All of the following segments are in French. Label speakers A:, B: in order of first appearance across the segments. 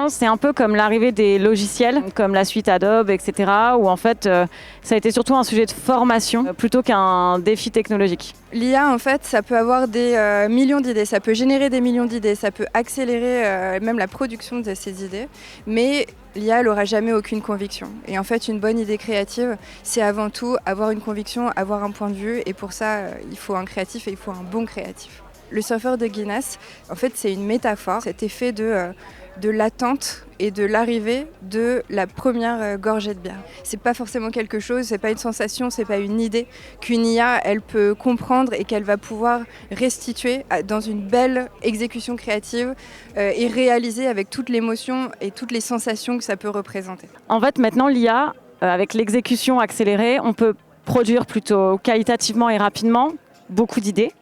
A: C'est un peu comme l'arrivée des logiciels, comme la suite Adobe, etc., où en fait, ça a été surtout un sujet de formation plutôt qu'un défi technologique.
B: L'IA, en fait, ça peut avoir des millions d'idées, ça peut générer des millions d'idées, ça peut accélérer même la production de ces idées, mais l'IA, elle n'aura jamais aucune conviction. Et en fait, une bonne idée créative, c'est avant tout avoir une conviction, avoir un point de vue, et pour ça, il faut un créatif et il faut un bon créatif. Le surfeur de Guinness, en fait, c'est une métaphore, cet effet de l'attente et de l'arrivée de la première gorgée de bière. C'est pas forcément quelque chose, c'est pas une sensation, c'est pas une idée qu'une IA, elle peut comprendre et qu'elle va pouvoir restituer dans une belle exécution créative et réaliser avec toute l'émotion et toutes les sensations que ça peut représenter.
A: En fait, maintenant, l'IA, avec l'exécution accélérée, on peut produire plutôt qualitativement et rapidement beaucoup d'idées.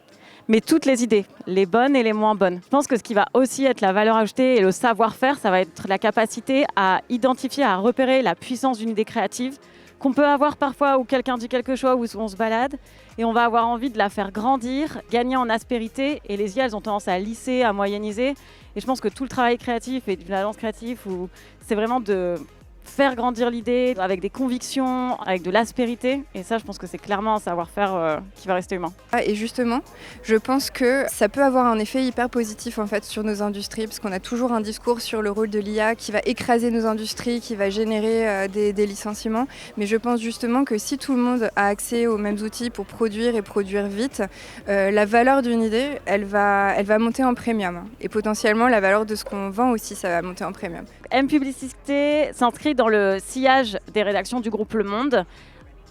A: Mais toutes les idées, les bonnes et les moins bonnes. Je pense que ce qui va aussi être la valeur ajoutée et le savoir-faire, ça va être la capacité à identifier, à repérer la puissance d'une idée créative qu'on peut avoir parfois où quelqu'un dit quelque chose, où on se balade, et on va avoir envie de la faire grandir, gagner en aspérité, et les IA, elles ont tendance à lisser, à moyenniser. Et je pense que tout le travail créatif et de la lance créative, c'est vraiment de faire grandir l'idée avec des convictions, avec de l'aspérité. Et ça, je pense que c'est clairement un savoir-faire qui va rester humain.
B: Et justement, je pense que ça peut avoir un effet hyper positif en fait sur nos industries, parce qu'on a toujours un discours sur le rôle de l'IA qui va écraser nos industries, qui va générer des licenciements. Mais je pense justement que si tout le monde a accès aux mêmes outils pour produire et produire vite, la valeur d'une idée, elle va monter en premium. Et potentiellement, la valeur de ce qu'on vend aussi, ça va monter en premium.
A: M-Publicité s'inscrit dans le sillage des rédactions du groupe Le Monde.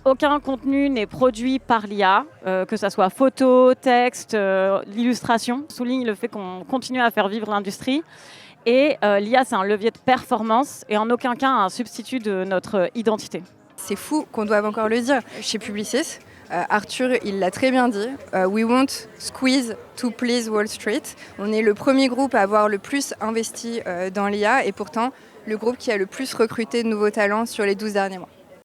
A: Aucun contenu n'est produit par l'IA, que ce soit photo, texte, l'illustration. Souligne le fait qu'on continue à faire vivre l'industrie. Et l'IA, c'est un levier de performance et en aucun cas un substitut de notre identité.
B: C'est fou qu'on doive encore le dire. Chez Publicis, Arthur, il l'a très bien dit. We won't squeeze to please Wall Street. On est le premier groupe à avoir le plus investi dans l'IA et pourtant le groupe qui a le plus recruté de nouveaux talents sur les 12 derniers mois.